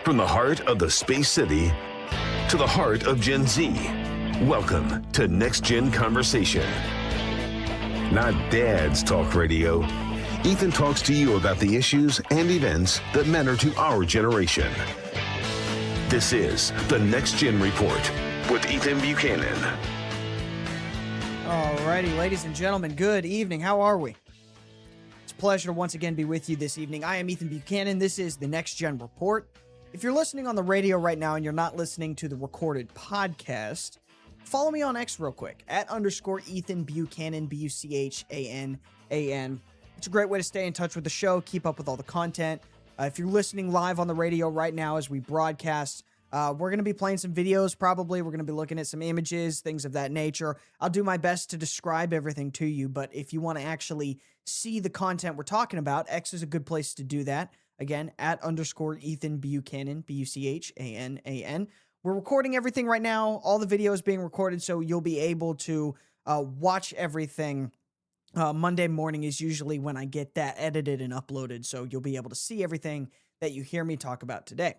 From the heart of the Space City to the heart of Gen Z, welcome to Next Gen Conversation. Not Dad's Talk Radio. Ethan talks to you about the issues and events that matter to our generation. This is the Next Gen Report with Ethan Buchanan. Alrighty, ladies and gentlemen, good evening. How are we? It's a pleasure to once again be with you this evening. I am Ethan Buchanan. This is the Next Gen Report. If you're listening on the radio right now and you're not listening to the recorded podcast, follow me on X real quick, @Ethan Buchanan, Buchanan. It's a great way to stay in touch with the show, keep up with all the content. If you're listening live on the radio right now as we broadcast, we're going to be playing some videos probably. We're going to be looking at some images, things of that nature. I'll do my best to describe everything to you, but if you want to actually see the content we're talking about, X is a good place to do that. Again, @Ethan Buchanan, Buchanan. We're recording everything right now. All the video is being recorded, so you'll be able to watch everything. Monday morning is usually when I get that edited and uploaded, so you'll be able to see everything that you hear me talk about today.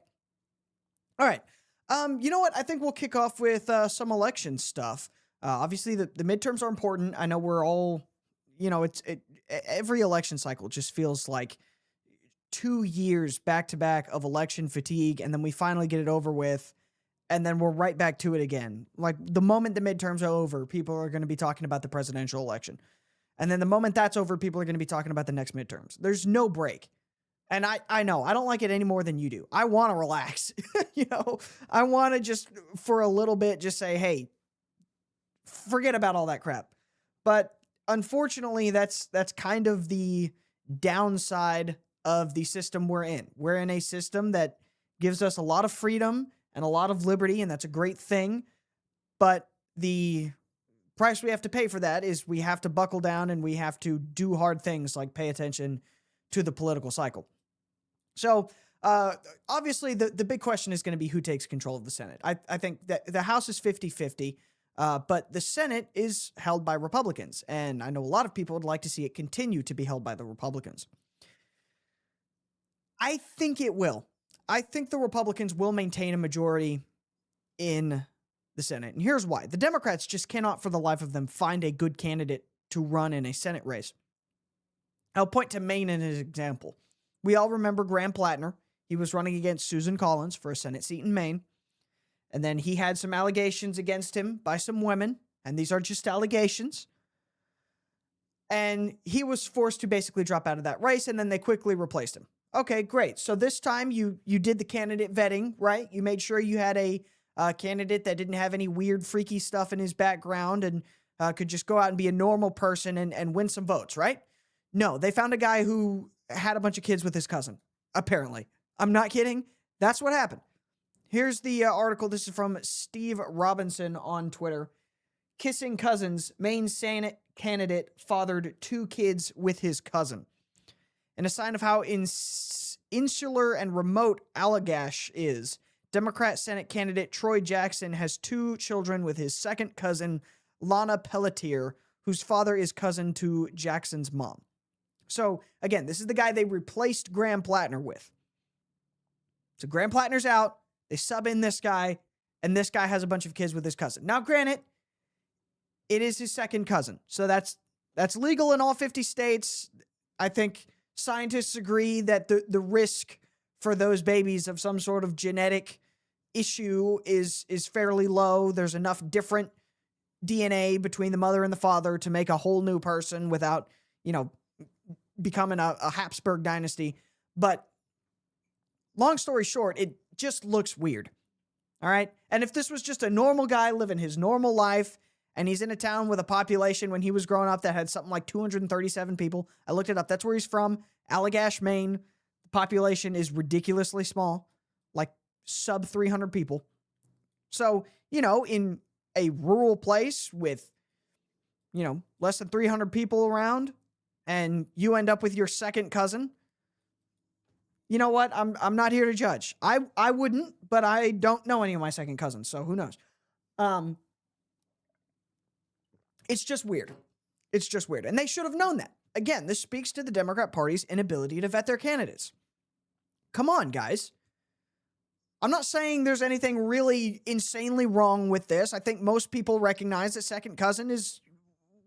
All right. You know what? I think we'll kick off with some election stuff. Obviously, the midterms are important. I know we're all, every election cycle just feels like 2 years back-to-back of election fatigue, and then we finally get it over with, and then we're right back to it again. Like, the moment the midterms are over, people are going to be talking about the presidential election. And then the moment that's over, people are going to be talking about the next midterms. There's no break. And I know, I don't like it any more than you do. I want to relax. I want to just, for a little bit, just say, hey, forget about all that crap. But unfortunately, that's kind of the downside of the system we're in. We're in a system that gives us a lot of freedom and a lot of liberty, and that's a great thing. But the price we have to pay for that is we have to buckle down and we have to do hard things like pay attention to the political cycle. So, obviously, the big question is going to be who takes control of the Senate. I think that the House is 50-50, but the Senate is held by Republicans, and I know a lot of people would like to see it continue to be held by the Republicans. I think it will. I think the Republicans will maintain a majority in the Senate, and here's why. The Democrats just cannot, for the life of them, find a good candidate to run in a Senate race. I'll point to Maine as an example. We all remember Graham Plattner. He was running against Susan Collins for a Senate seat in Maine. And then he had some allegations against him by some women. And these are just allegations. And he was forced to basically drop out of that race. And then they quickly replaced him. Okay, great. So this time you did the candidate vetting, right? You made sure you had a candidate that didn't have any weird, freaky stuff in his background and could just go out and be a normal person and win some votes, right? No, they found a guy who had a bunch of kids with his cousin, apparently. I'm not kidding. That's what happened. Here's the article. This is from Steve Robinson on Twitter. Kissing cousins, Maine Senate candidate fathered 2 kids with his cousin. And a sign of how insular and remote Allagash is, Democrat Senate candidate Troy Jackson has 2 children with his second cousin, Lana Pelletier, whose father is cousin to Jackson's mom. So, again, this is the guy they replaced Graham Plattner with. So Graham Plattner's out, they sub in this guy, and this guy has a bunch of kids with his cousin. Now, granted, it is his second cousin, so that's legal in all 50 states. I think scientists agree that the risk for those babies of some sort of genetic issue is fairly low. There's enough different DNA between the mother and the father to make a whole new person without, becoming a Habsburg dynasty. But long story short, it just looks weird. All right. And if this was just a normal guy living his normal life and he's in a town with a population when he was growing up that had something like 237 people, I looked it up. That's where he's from. Allagash, Maine. The population is ridiculously small, like sub 300 people. So, in a rural place with, less than 300 people around, and you end up with your second cousin, you know what? I'm not here to judge. I wouldn't, but I don't know any of my second cousins, so who knows? It's just weird. It's just weird. And they should have known that. Again, this speaks to the Democrat Party's inability to vet their candidates. Come on, guys. I'm not saying there's anything really insanely wrong with this. I think most people recognize that second cousin is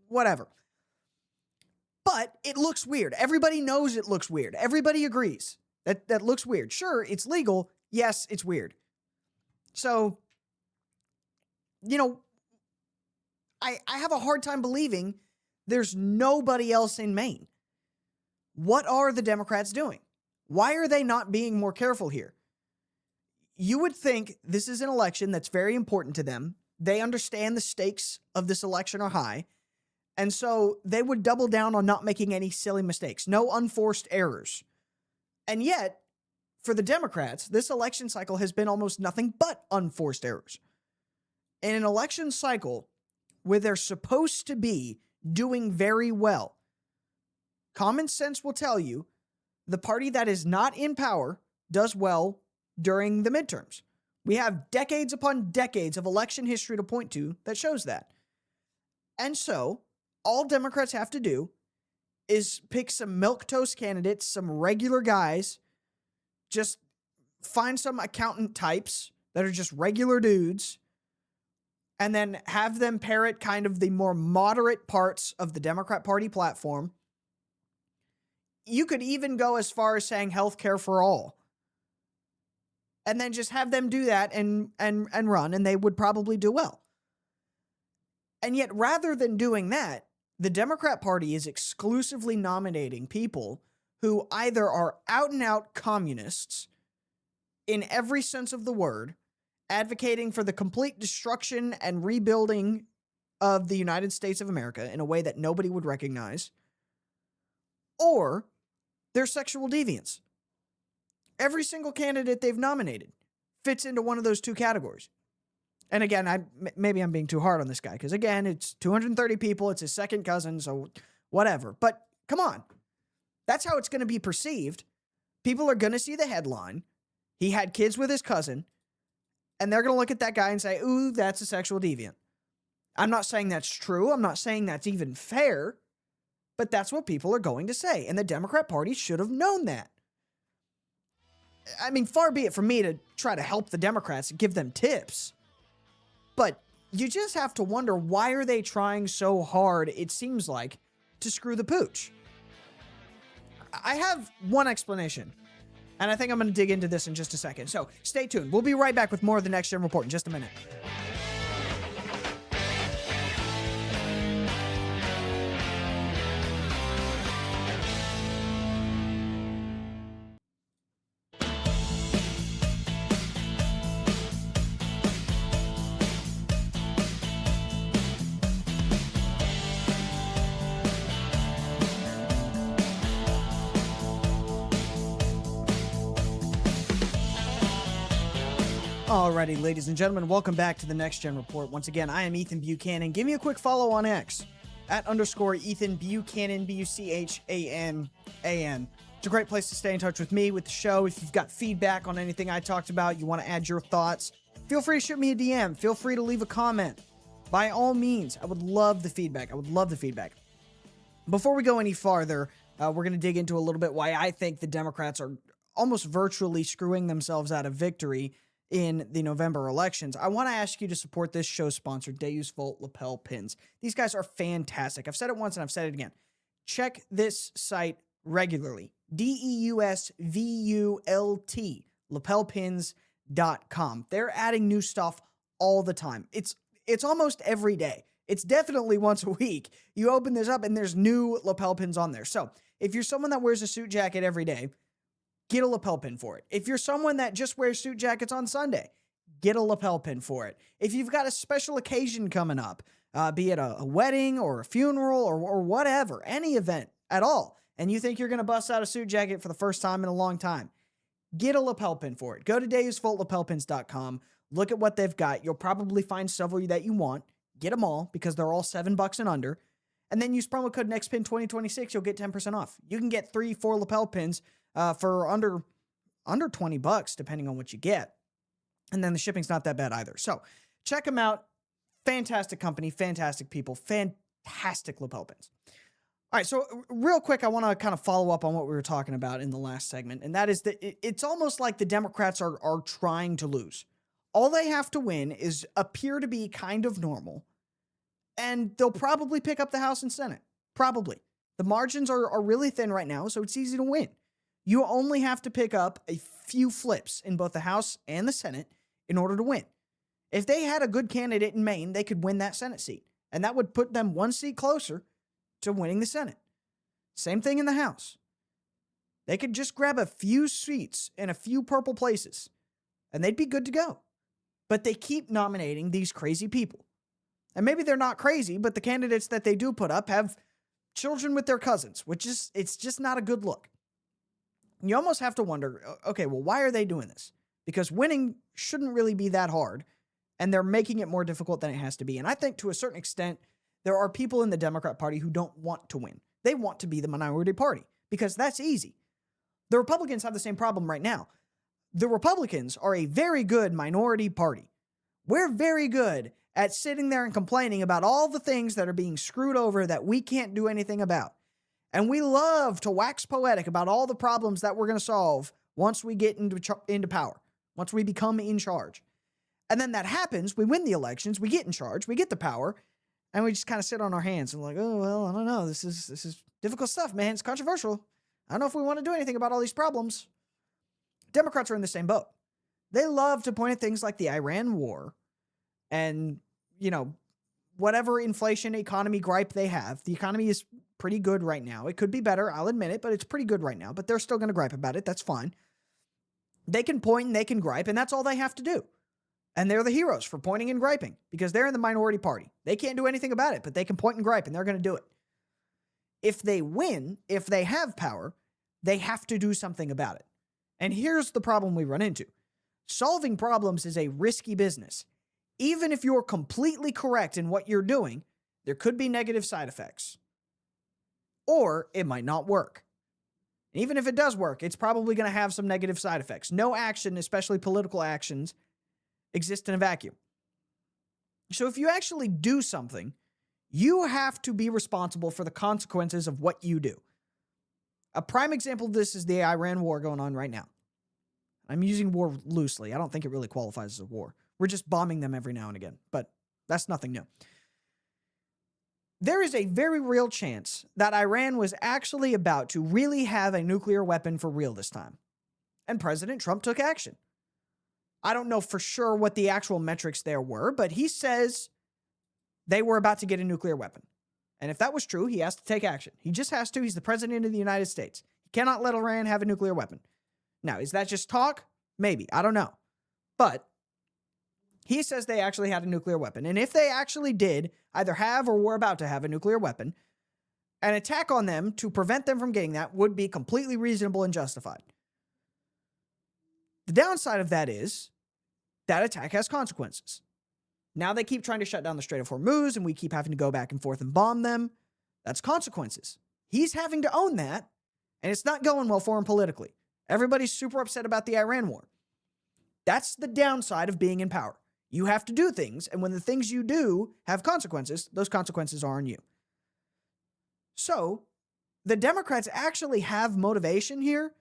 whatever. But it looks weird. Everybody knows it looks weird. Everybody agrees that looks weird. Sure, it's legal. Yes, it's weird. So, I have a hard time believing there's nobody else in Maine. What are the Democrats doing? Why are they not being more careful here? You would think this is an election that's very important to them. They understand the stakes of this election are high. And so they would double down on not making any silly mistakes, no unforced errors. And yet, for the Democrats, this election cycle has been almost nothing but unforced errors. In an election cycle where they're supposed to be doing very well, common sense will tell you the party that is not in power does well during the midterms. We have decades upon decades of election history to point to that shows that. And so, all Democrats have to do is pick some milquetoast candidates, some regular guys, just find some accountant types that are just regular dudes, and then have them parrot kind of the more moderate parts of the Democrat Party platform. You could even go as far as saying healthcare for all. And then just have them do that and run, and they would probably do well. And yet, rather than doing that, the Democrat Party is exclusively nominating people who either are out and out communists in every sense of the word, advocating for the complete destruction and rebuilding of the United States of America in a way that nobody would recognize, or they're sexual deviants. Every single candidate they've nominated fits into one of those two categories. And again, maybe I'm being too hard on this guy, because again, it's 230 people, it's his second cousin, so whatever. But come on. That's how it's going to be perceived. People are going to see the headline, he had kids with his cousin, and they're going to look at that guy and say, ooh, that's a sexual deviant. I'm not saying that's true. I'm not saying that's even fair, but that's what people are going to say. And the Democrat Party should have known that. I mean, far be it from me to try to help the Democrats and give them tips. But you just have to wonder, why are they trying so hard, it seems like, to screw the pooch? I have one explanation, and I think I'm going to dig into this in just a second. So stay tuned. We'll be right back with more of the Next Gen Report in just a minute. Alrighty, ladies and gentlemen, welcome back to the Next Gen Report. Once again, I am Ethan Buchanan. Give me a quick follow on X @_ Ethan Buchanan, Buchanan. It's a great place to stay in touch with me, with the show. If you've got feedback on anything I talked about, you want to add your thoughts, feel free to shoot me a DM. Feel free to leave a comment. By all means, I would love the feedback. Before we go any farther, we're going to dig into a little bit why I think the Democrats are almost virtually screwing themselves out of victory in the November elections. I want to ask you to support this show's sponsor, Deus Volt Lapel Pins. These guys are fantastic. I've said it once and I've said it again. Check this site regularly. DEUSVULT, lapelpins.com. They're adding new stuff all the time. It's almost every day. It's definitely once a week. You open this up and there's new lapel pins on there. So if you're someone that wears a suit jacket every day, get a lapel pin for it. If you're someone that just wears suit jackets on Sunday, get a lapel pin for it. If you've got a special occasion coming up, be it a wedding or a funeral or whatever, any event at all, and you think you're going to bust out a suit jacket for the first time in a long time, get a lapel pin for it. Go to DeusVoltLapelPins.com. Look at what they've got. You'll probably find several that you want. Get them all because they're all $7 and under. And then use promo code NEXTPIN2026. You'll get 10% off. You can get 3-4 lapel pins for under $20, depending on what you get. And then the shipping's not that bad either. So check them out. Fantastic company, fantastic people, fantastic lapel pins. All right, so real quick, I want to kind of follow up on what we were talking about in the last segment, and that is that it's almost like the Democrats are trying to lose. All they have to win is appear to be kind of normal, and they'll probably pick up the House and Senate. Probably. The margins are really thin right now, so it's easy to win. You only have to pick up a few flips in both the House and the Senate in order to win. If they had a good candidate in Maine, they could win that Senate seat, and that would put them one seat closer to winning the Senate. Same thing in the House. They could just grab a few seats in a few purple places, and they'd be good to go. But they keep nominating these crazy people. And maybe they're not crazy, but the candidates that they do put up have children with their cousins, which is, it's just not a good look. You almost have to wonder, okay, well, why are they doing this? Because winning shouldn't really be that hard, and they're making it more difficult than it has to be. And I think to a certain extent, there are people in the Democrat Party who don't want to win. They want to be the minority party because that's easy. The Republicans have the same problem right now. The Republicans are a very good minority party. We're very good at sitting there and complaining about all the things that are being screwed over that we can't do anything about. And we love to wax poetic about all the problems that we're going to solve once we get into power, once we become in charge. And then that happens, we win the elections, we get in charge, we get the power, and we just kind of sit on our hands and like, oh, well, I don't know. This is difficult stuff, man. It's controversial. I don't know if we want to do anything about all these problems. Democrats are in the same boat. They love to point at things like the Iran war and, whatever inflation economy gripe they have. The economy is pretty good right now. It could be better, I'll admit it, but it's pretty good right now. But they're still going to gripe about it. That's fine. They can point and they can gripe, and that's all they have to do. And they're the heroes for pointing and griping because they're in the minority party. They can't do anything about it, but they can point and gripe, and they're going to do it. If they win, if they have power, they have to do something about it. And here's the problem we run into. Solving problems is a risky business. Even if you're completely correct in what you're doing, there could be negative side effects. Or it might not work. And even if it does work, it's probably going to have some negative side effects. No action, especially political actions, exist in a vacuum. So if you actually do something, you have to be responsible for the consequences of what you do. A prime example of this is the Iran war going on right now. I'm using war loosely. I don't think it really qualifies as a war. We're just bombing them every now and again, but that's nothing new. There is a very real chance that Iran was actually about to really have a nuclear weapon for real this time. And President Trump took action. I don't know for sure what the actual metrics there were, but he says they were about to get a nuclear weapon. And if that was true, he has to take action. He just has to. He's the president of the United States. He cannot let Iran have a nuclear weapon. Now, is that just talk? Maybe. I don't know. But he says they actually had a nuclear weapon. And if they actually did either have or were about to have a nuclear weapon, an attack on them to prevent them from getting that would be completely reasonable and justified. The downside of that is that attack has consequences. Now they keep trying to shut down the Strait of Hormuz, and we keep having to go back and forth and bomb them. That's consequences. He's having to own that, and it's not going well for him politically. Everybody's super upset about the Iran war. That's the downside of being in power. You have to do things, and when the things you do have consequences, those consequences are on you. So, the Democrats actually have motivation here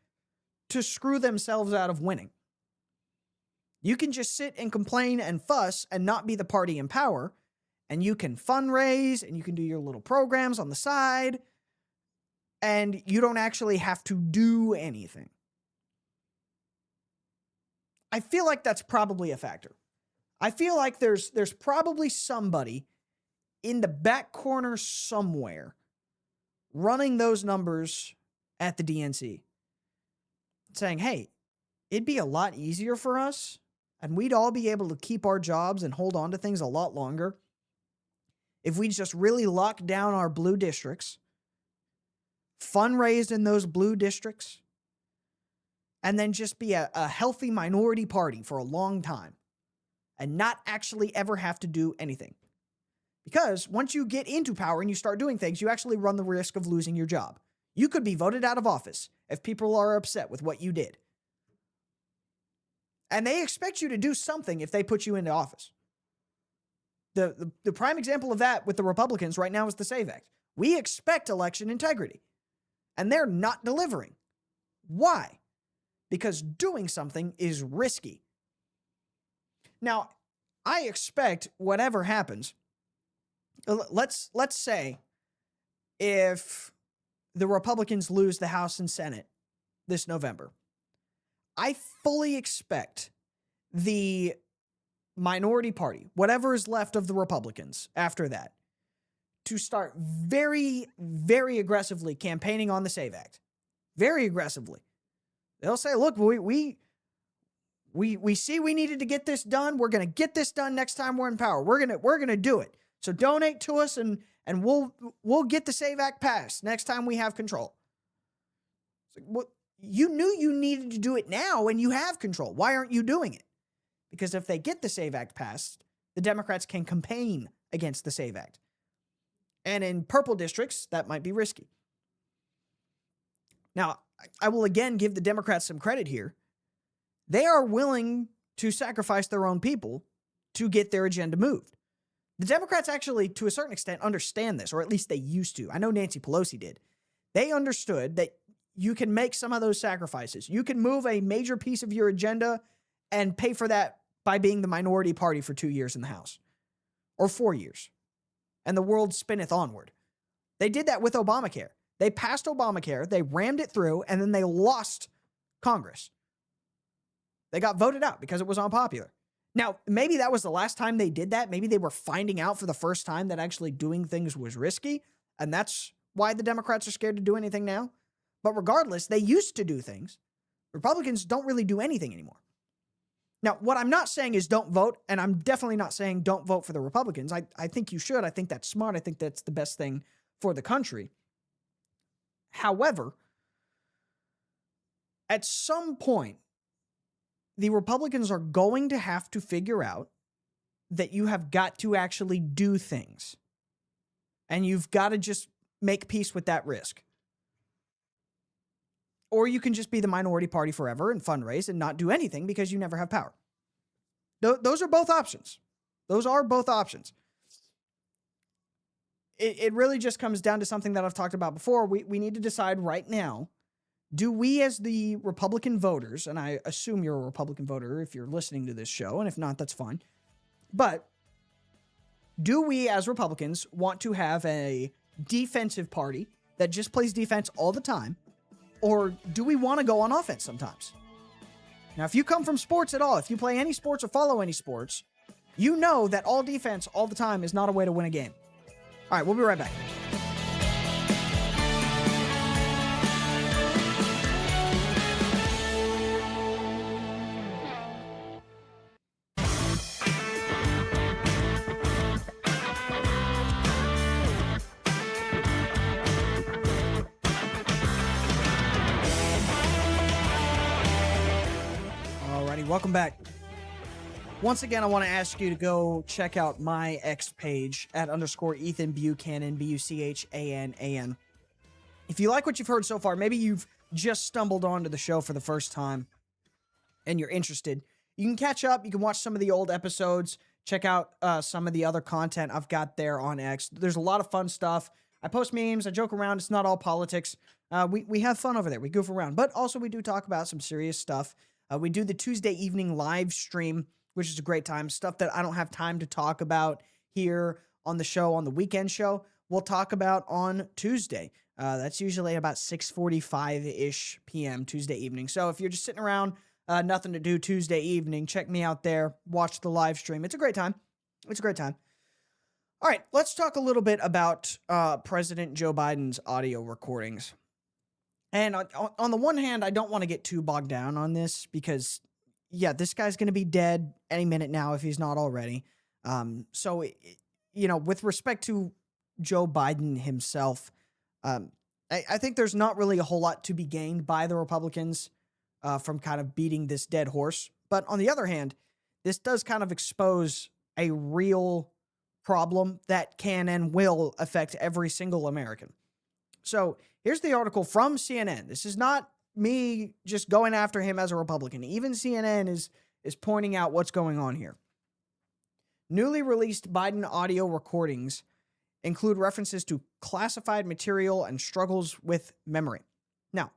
to screw themselves out of winning. You can just sit and complain and fuss and not be the party in power, and you can fundraise and you can do your little programs on the side, and you don't actually have to do anything. I feel like that's probably a factor. I feel like there's probably somebody in the back corner somewhere running those numbers at the DNC saying, hey, it'd be a lot easier for us and we'd all be able to keep our jobs and hold on to things a lot longer if we just really lock down our blue districts, fundraise in those blue districts, and then just be a healthy minority party for a long time and not actually ever have to do anything. Because once you get into power and you start doing things, you actually run the risk of losing your job. You could be voted out of office if people are upset with what you did. And they expect you to do something if they put you into office. The prime example of that with the Republicans right now is the SAVE Act. We expect election integrity. And they're not delivering. Why? Because doing something is risky. Now, I expect whatever happens, let's say if the Republicans lose the House and Senate this November, I fully expect the minority party, whatever is left of the Republicans after that, to start very, very aggressively campaigning on the SAVE Act. Very aggressively. They'll say, look, we see we needed to get this done. We're going to get this done next time we're in power. We're going to do it. So donate to us and we'll get the SAVE Act passed next time we have control. It's like, well, you knew you needed to do it now and you have control. Why aren't you doing it? Because if they get the SAVE Act passed, the Democrats can campaign against the SAVE Act. And in purple districts, that might be risky. Now, I will again give the Democrats some credit here. They are willing to sacrifice their own people to get their agenda moved. The Democrats actually, to a certain extent, understand this, or at least they used to. I know Nancy Pelosi did. They understood that you can make some of those sacrifices. You can move a major piece of your agenda and pay for that by being the minority party for 2 years in the House, or 4 years. And the world spinneth onward. They did that with Obamacare. They passed Obamacare, they rammed it through, and then they lost Congress. They got voted out because it was unpopular. Now, maybe that was the last time they did that. Maybe they were finding out for the first time that actually doing things was risky, and that's why the Democrats are scared to do anything now. But regardless, they used to do things. Republicans don't really do anything anymore. Now, what I'm not saying is don't vote, and I'm definitely not saying don't vote for the Republicans. I think you should. I think that's smart. I think that's the best thing for the country. However, at some point, the Republicans are going to have to figure out that you have got to actually do things. And you've got to just make peace with that risk. Or you can just be the minority party forever and fundraise and not do anything because you never have power. Those are both options. Those are both options. It really just comes down to something that I've talked about before. We need to decide right now, do we as the Republican voters, and I assume you're a Republican voter if you're listening to this show, and if not, that's fine. But do we as Republicans want to have a defensive party that just plays defense all the time? Or do we want to go on offense sometimes? Now, if you come from sports at all, if you play any sports or follow any sports, you know that all defense all the time is not a way to win a game. All right, we'll be right back. Welcome back. Once again, I want to ask you to go check out my X page at _Ethan Buchanan, Buchanan. If you like what you've heard so far, maybe you've just stumbled onto the show for the first time and you're interested, you can catch up. You can watch some of the old episodes, check out some of the other content I've got there on X. There's a lot of fun stuff. I post memes. I joke around. It's not all politics. We have fun over there. We goof around. But also we do talk about some serious stuff. We do the Tuesday evening live stream, which is a great time. Stuff that I don't have time to talk about here on the show, on the weekend show, we'll talk about on Tuesday. That's usually about 6:45-ish p.m. Tuesday evening. So if you're just sitting around, nothing to do Tuesday evening, check me out there. Watch the live stream. It's a great time. It's a great time. All right, let's talk a little bit about President Joe Biden's audio recordings. And on the one hand, I don't want to get too bogged down on this because, yeah, this guy's going to be dead any minute now if he's not already. So, with respect to Joe Biden himself, I think there's not really a whole lot to be gained by the Republicans from kind of beating this dead horse. But on the other hand, this does kind of expose a real problem that can and will affect every single American. So here's the article from CNN. This is not me just going after him as a Republican. Even CNN is pointing out what's going on here. Newly released Biden audio recordings include references to classified material and struggles with memory. Now,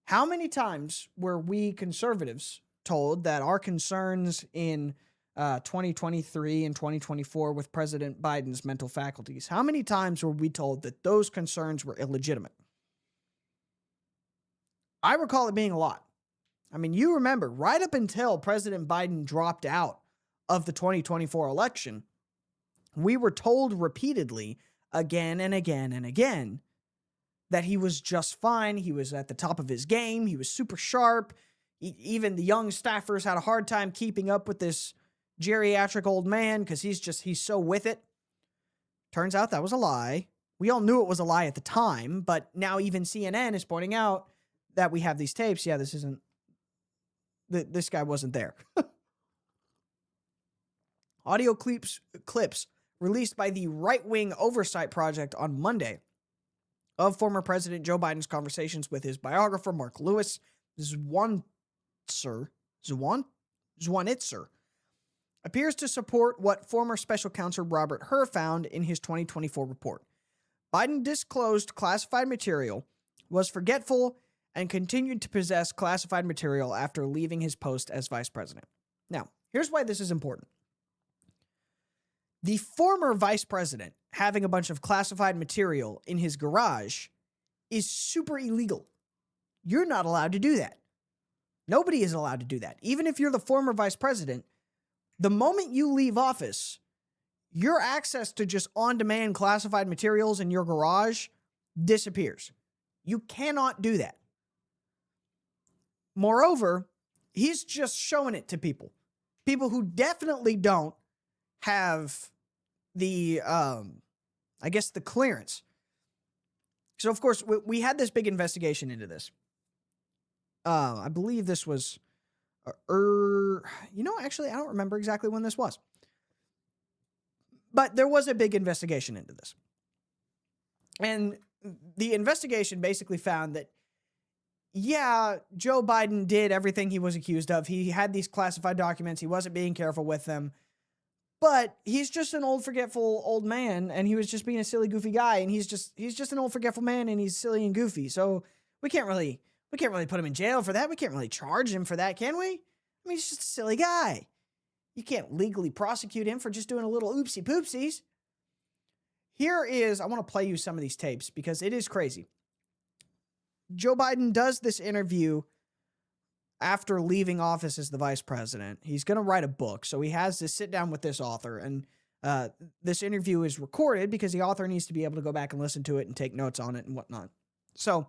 how many times were we conservatives told that our concerns in 2023 and 2024 with President Biden's mental faculties, how many times were we told that those concerns were illegitimate? I recall it being a lot. I mean, you remember right up until President Biden dropped out of the 2024 election, we were told repeatedly, again and again and again, that he was just fine. He was at the top of his game. He was super sharp. Even the young staffers had a hard time keeping up with this geriatric old man because he's so with it. Turns out that was a lie. We all knew it was a lie at the time, but now even CNN is pointing out that we have these tapes. Yeah, this guy wasn't there. Audio clips released by the Right-Wing Oversight Project on Monday of former President Joe Biden's conversations with his biographer, Mark Lewis, Zwanitzer, appears to support what former special counsel Robert Hur found in his 2024 report. Biden disclosed classified material, was forgetful, and continued to possess classified material after leaving his post as vice president. Now, here's why this is important. The former vice president having a bunch of classified material in his garage is super illegal. You're not allowed to do that. Nobody is allowed to do that. Even if you're the former vice president, the moment you leave office, your access to just on-demand classified materials in your garage disappears. You cannot do that. Moreover, he's just showing it to people who definitely don't have the, the clearance. So, of course, we had this big investigation into this. I believe this was, actually, I don't remember exactly when this was. But there was a big investigation into this. And the investigation basically found that, yeah, Joe Biden did everything he was accused of. He had these classified documents. He wasn't being careful with them. But he's just an old, forgetful old man, and he was just being a silly, goofy guy. And he's just an old, forgetful man, and he's silly and goofy. So we can't really put him in jail for that. We can't really charge him for that, can we? I mean, he's just a silly guy. You can't legally prosecute him for just doing a little oopsie poopsies. I want to play you some of these tapes because it is crazy. Joe Biden does this interview after leaving office as the vice president. He's going to write a book. So he has to sit down with this author, and this interview is recorded because the author needs to be able to go back and listen to it and take notes on it and whatnot. So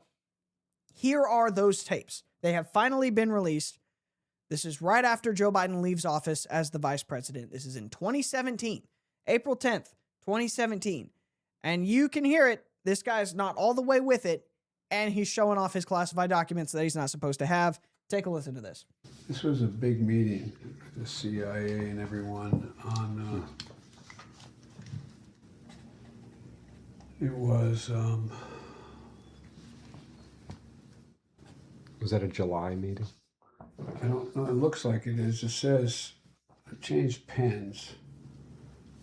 here are those tapes. They have finally been released. This is right after Joe Biden leaves office as the vice president. This is in 2017, April 10th, 2017. And you can hear it. This guy's not all the way with it, and he's showing off his classified documents that he's not supposed to have. Take a listen to this. This was a big meeting, the CIA and everyone on, it was that a July meeting? I don't know, it looks like it is. It says, I changed pens.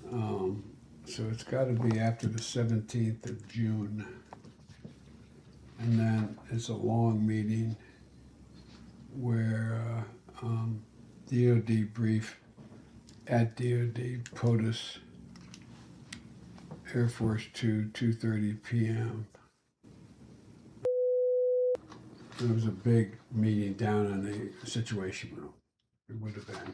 So it's got to be after the 17th of June. And then it's a long meeting where DOD brief at DOD POTUS, Air Force 2, 2:30 p.m. There was a big meeting down in the Situation Room. It would have been.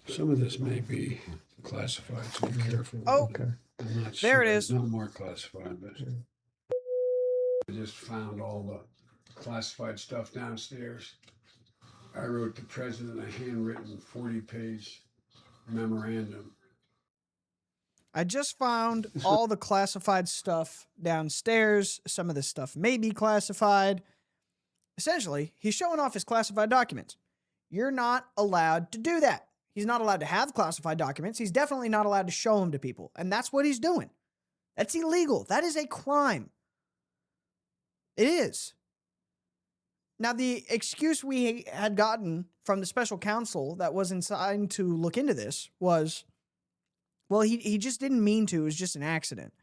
Some of this may be classified, so be careful. Oh, Okay. I'm not there sure. it is. It's not more classified, but I just found all the classified stuff downstairs. I wrote the president a handwritten 40-page memorandum. I just found all the classified stuff downstairs. Some of this stuff may be classified. Essentially, he's showing off his classified documents. You're not allowed to do that. He's not allowed to have classified documents. He's definitely not allowed to show them to people. And that's what he's doing. That's illegal. That is a crime. It is. Now, the excuse we had gotten from the special counsel that was assigned to look into this was Well, he just didn't mean to. It was just an accident.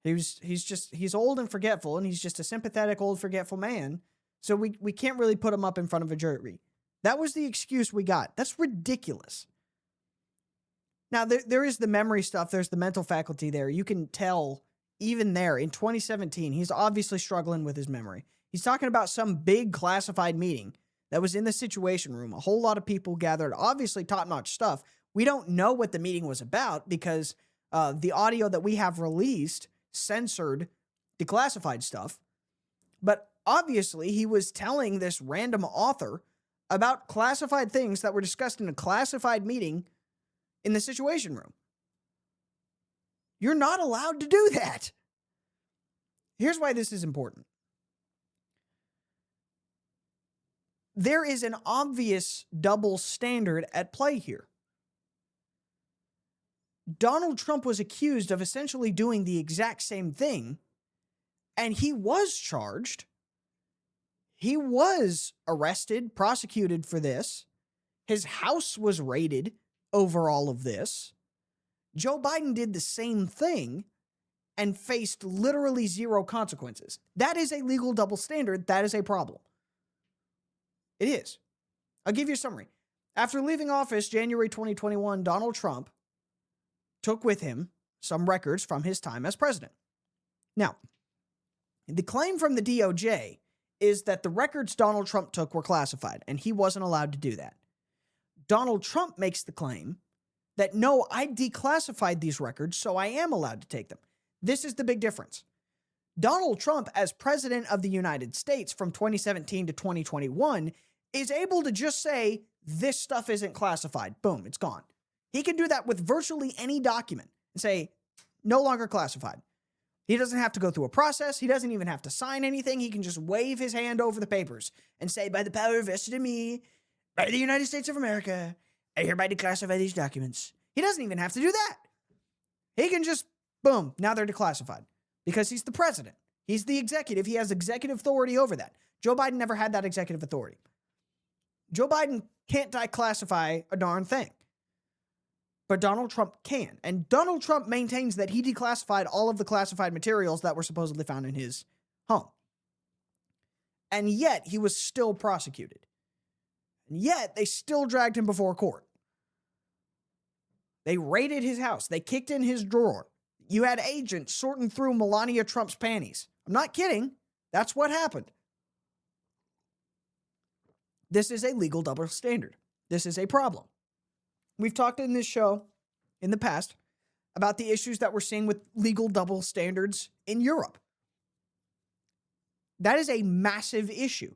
He's old and forgetful, and he's just a sympathetic, old, forgetful man. So we can't really put him up in front of a jury. That was the excuse we got. That's ridiculous. Now, there is the memory stuff. There's the mental faculty there. You can tell even there in 2017, he's obviously struggling with his memory. He's talking about some big classified meeting that was in the Situation Room. A whole lot of people gathered, obviously top-notch stuff. We don't know what the meeting was about because the audio that we have released censored the classified stuff. But obviously, he was telling this random author about classified things that were discussed in a classified meeting in the Situation Room. You're not allowed to do that. Here's why this is important. There is an obvious double standard at play here. Donald Trump was accused of essentially doing the exact same thing, and he was charged. He was arrested, prosecuted for this. His house was raided over all of this. Joe Biden did the same thing and faced literally zero consequences. That is a legal double standard. That is a problem. It is. I'll give you a summary. After leaving office January 2021, Donald Trump took with him some records from his time as president. Now, the claim from the DOJ is that the records Donald Trump took were classified, and he wasn't allowed to do that. Donald Trump makes the claim that, no, I declassified these records, so I am allowed to take them. This is the big difference. Donald Trump, as president of the United States from 2017 to 2021, is able to just say, this stuff isn't classified. Boom, it's gone. He can do that with virtually any document and say, no longer classified. He doesn't have to go through a process. He doesn't even have to sign anything. He can just wave his hand over the papers and say, by the power vested in me, by the United States of America, I hereby declassify these documents. He doesn't even have to do that. He can just, boom, now they're declassified because he's the president. He's the executive. He has executive authority over that. Joe Biden never had that executive authority. Joe Biden can't declassify a darn thing. But Donald Trump can. And Donald Trump maintains that he declassified all of the classified materials that were supposedly found in his home. And yet, he was still prosecuted. And yet, they still dragged him before court. They raided his house. They kicked in his drawer. You had agents sorting through Melania Trump's panties. I'm not kidding. That's what happened. This is a legal double standard. This is a problem. We've talked in this show in the past about the issues that we're seeing with legal double standards in Europe. That is a massive issue.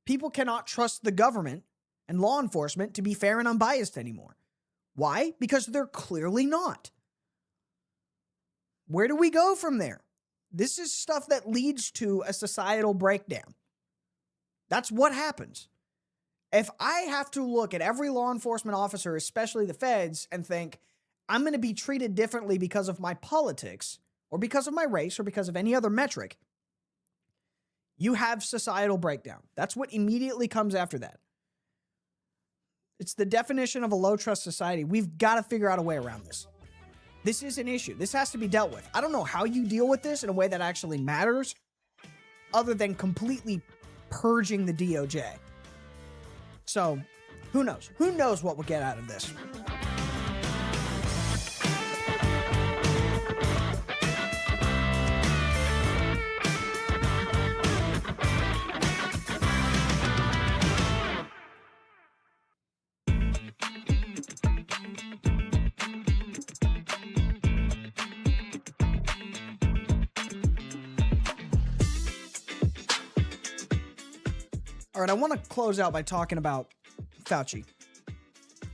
People cannot trust the government and law enforcement to be fair and unbiased anymore. Why? Because they're clearly not. Where do we go from there? This is stuff that leads to a societal breakdown. That's what happens. If I have to look at every law enforcement officer, especially the feds, and think, I'm going to be treated differently because of my politics, or because of my race, or because of any other metric, you have societal breakdown. That's what immediately comes after that. It's the definition of a low-trust society. We've got to figure out a way around this. This is an issue. This has to be dealt with. I don't know how you deal with this in a way that actually matters, other than completely purging the DOJ. So, who knows? Who knows what we'll get out of this? All right, I want to close out by talking about Fauci.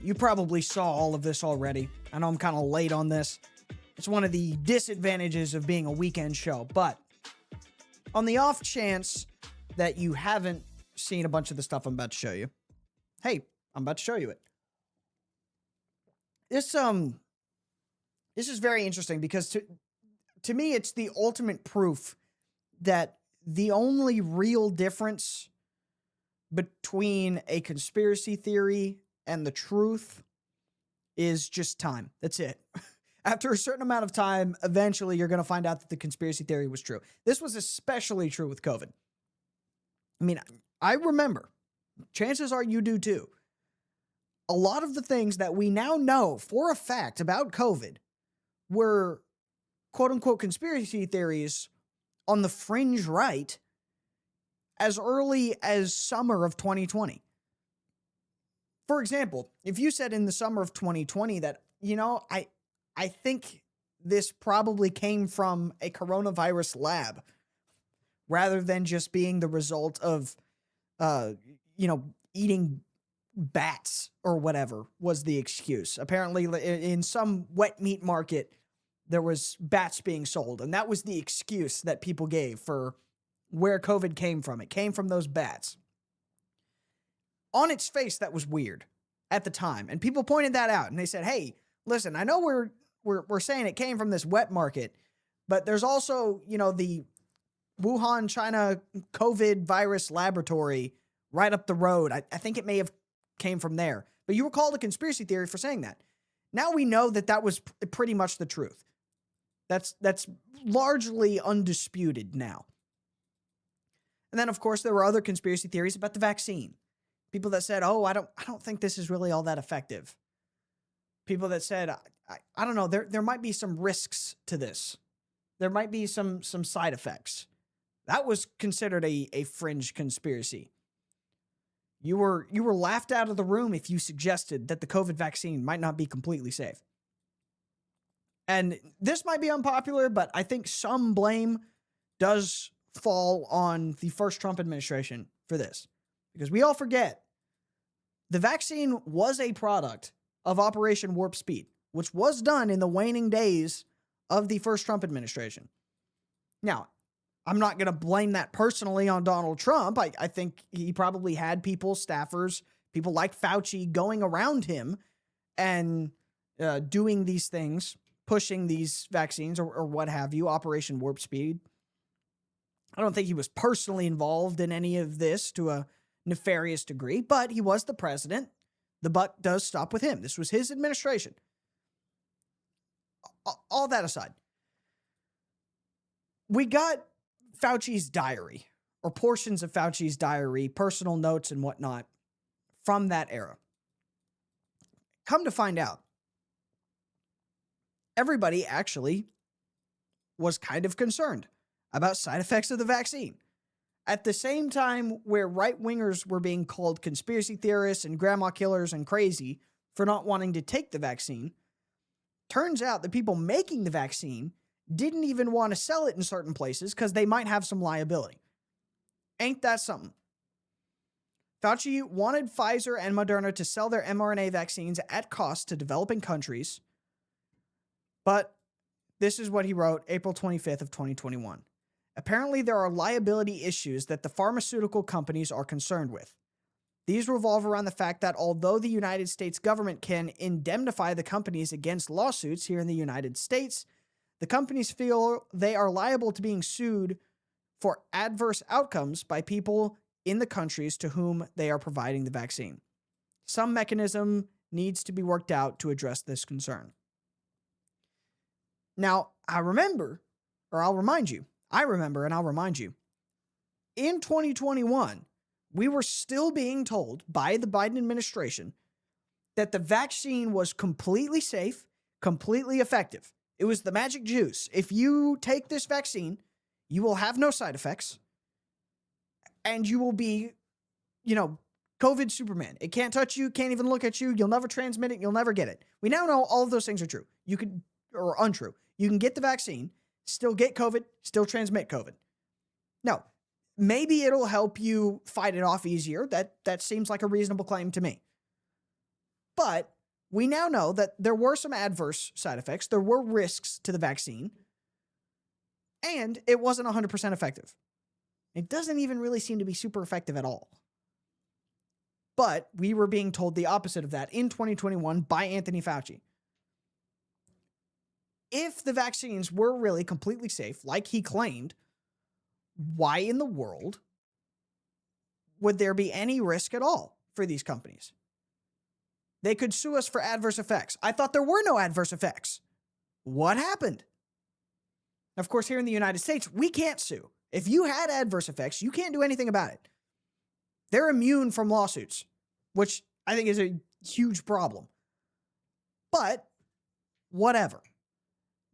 You probably saw all of this already. I know I'm kind of late on this. It's one of the disadvantages of being a weekend show, but on the off chance that you haven't seen a bunch of the stuff I'm about to show you, hey, I'm about to show you it. This is very interesting because to me, it's the ultimate proof that the only real difference between a conspiracy theory and the truth is just time. That's it. After a certain amount of time, eventually you're going to find out that the conspiracy theory was true. This was especially true with COVID. I mean, I remember, chances are you do too, a lot of the things that we now know for a fact about COVID were quote unquote conspiracy theories on the fringe right as early as summer of 2020. For example, if you said in the summer of 2020 that, I think this probably came from a coronavirus lab rather than just being the result of, eating bats or whatever was the excuse. Apparently in some wet meat market, there was bats being sold, and that was the excuse that people gave for where COVID came from. It came from those bats. On its face, that was weird at the time, and people pointed that out, and they said, hey, listen, I know we're saying it came from this wet market, but there's also, the Wuhan, China COVID virus laboratory right up the road. I think it may have came from there, but you were called a conspiracy theory for saying that. Now we know that was pretty much the truth. That's largely undisputed now. And then, of course, there were other conspiracy theories about the vaccine. People that said, oh, I don't think this is really all that effective. People that said, I don't know, there might be some risks to this. There might be some side effects. That was considered a fringe conspiracy. You were laughed out of the room if you suggested that the COVID vaccine might not be completely safe. And this might be unpopular, but I think some blame does fall on the first Trump administration for this. Because we all forget, the vaccine was a product of Operation Warp Speed, which was done in the waning days of the first Trump administration. Now, I'm not going to blame that personally on Donald Trump. I think he probably had people, staffers, people like Fauci going around him and doing these things, pushing these vaccines or what have you, Operation Warp Speed. I don't think he was personally involved in any of this to a nefarious degree, but he was the president. The buck does stop with him. This was his administration. All that aside, we got Fauci's diary, or portions of Fauci's diary, personal notes and whatnot from that era. Come to find out, everybody actually was kind of concerned about side effects of the vaccine. At the same time where right-wingers were being called conspiracy theorists and grandma killers and crazy for not wanting to take the vaccine, turns out the people making the vaccine didn't even want to sell it in certain places because they might have some liability. Ain't that something? Fauci wanted Pfizer and Moderna to sell their mRNA vaccines at cost to developing countries, but this is what he wrote April 25th of 2021. Apparently, there are liability issues that the pharmaceutical companies are concerned with. These revolve around the fact that although the United States government can indemnify the companies against lawsuits here in the United States, the companies feel they are liable to being sued for adverse outcomes by people in the countries to whom they are providing the vaccine. Some mechanism needs to be worked out to address this concern. Now, I remember and I'll remind you, in 2021, we were still being told by the Biden administration that the vaccine was completely safe, completely effective. It was the magic juice. If you take this vaccine, you will have no side effects, and you will be, COVID Superman. It can't touch you, can't even look at you. You'll never transmit it. You'll never get it. We now know all of those things are true. Or untrue. You can get the vaccine, still get COVID, still transmit COVID. No, maybe it'll help you fight it off easier. That seems like a reasonable claim to me. But we now know that there were some adverse side effects. There were risks to the vaccine. And it wasn't 100% effective. It doesn't even really seem to be super effective at all. But we were being told the opposite of that in 2021 by Anthony Fauci. If the vaccines were really completely safe, like he claimed, why in the world would there be any risk at all for these companies? They could sue us for adverse effects. I thought there were no adverse effects. What happened? Of course, here in the United States, we can't sue. If you had adverse effects, you can't do anything about it. They're immune from lawsuits, which I think is a huge problem. But whatever.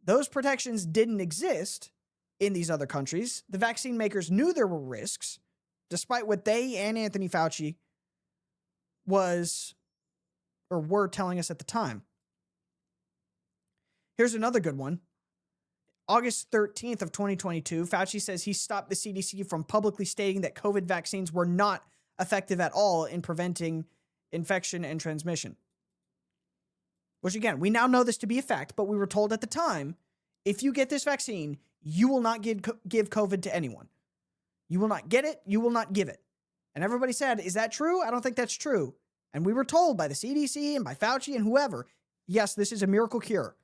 Those protections didn't exist in these other countries. The vaccine makers knew there were risks, despite what they and Anthony Fauci were telling us at the time. Here's another good one. August 13th of 2022, Fauci says he stopped the CDC from publicly stating that COVID vaccines were not effective at all in preventing infection and transmission. Which again, we now know this to be a fact, but we were told at the time, if you get this vaccine, you will not give COVID to anyone. You will not get it, you will not give it. And everybody said, is that true? I don't think that's true. And we were told by the CDC and by Fauci and whoever, yes, this is a miracle cure.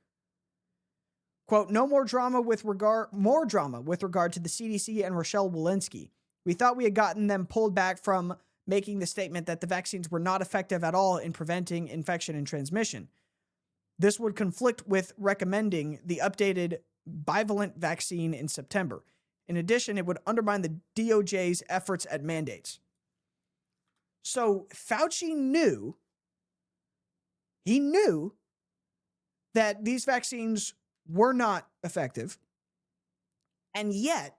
Quote, no more drama with regard to the CDC and Rochelle Walensky. We thought we had gotten them pulled back from making the statement that the vaccines were not effective at all in preventing infection and transmission. This would conflict with recommending the updated bivalent vaccine in September. In addition, it would undermine the DOJ's efforts at mandates. So Fauci knew that these vaccines were not effective, and yet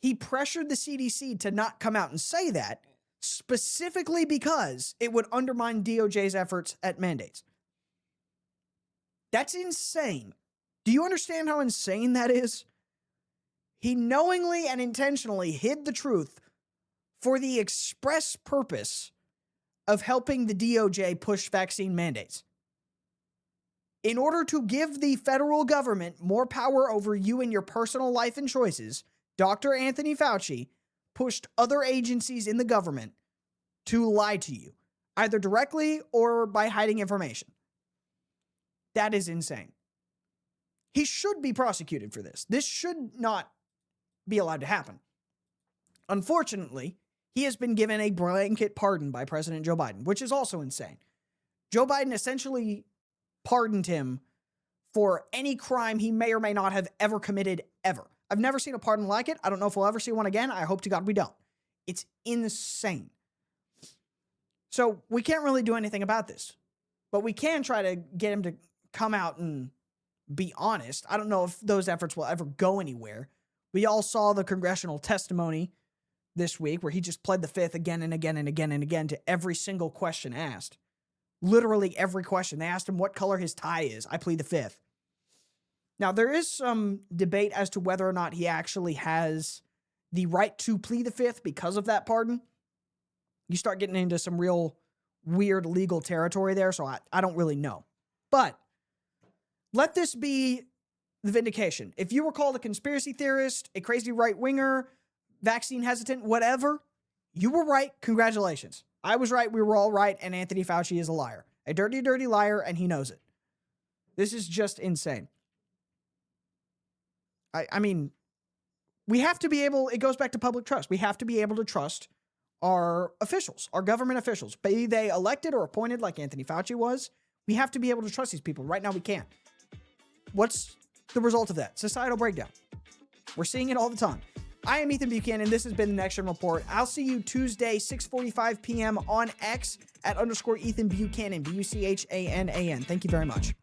he pressured the CDC to not come out and say that, specifically because it would undermine DOJ's efforts at mandates. That's insane. Do you understand how insane that is? He knowingly and intentionally hid the truth for the express purpose of helping the DOJ push vaccine mandates. In order to give the federal government more power over you and your personal life and choices, Dr. Anthony Fauci pushed other agencies in the government to lie to you, either directly or by hiding information. That is insane. He should be prosecuted for this. This should not be allowed to happen. Unfortunately, he has been given a blanket pardon by President Joe Biden, which is also insane. Joe Biden essentially pardoned him for any crime he may or may not have ever committed ever. I've never seen a pardon like it. I don't know if we'll ever see one again. I hope to God we don't. It's insane. So we can't really do anything about this, but we can try to get him to come out and be honest. I don't know if those efforts will ever go anywhere. We all saw the congressional testimony this week where he just pled the fifth again and again and again and again to every single question asked. Literally every question. They asked him what color his tie is. I plead the fifth. Now, there is some debate as to whether or not he actually has the right to plead the fifth because of that pardon. You start getting into some real weird legal territory there, so I don't really know. But let this be the vindication. If you were called a conspiracy theorist, a crazy right-winger, vaccine hesitant, whatever, you were right. Congratulations. I was right. We were all right. And Anthony Fauci is a liar. A dirty, dirty liar, and he knows it. This is just insane. I mean, we have to be able, it goes back to public trust. We have to be able to trust our officials, our government officials, be they elected or appointed like Anthony Fauci was. We have to be able to trust these people. Right now, we can't. What's the result of that? Societal breakdown. We're seeing it all the time. I am Ethan Buchanan. This has been the Next Gen Report. I'll see you Tuesday, 6:45 p.m. on X at _Ethan Buchanan, Buchanan. Thank you very much.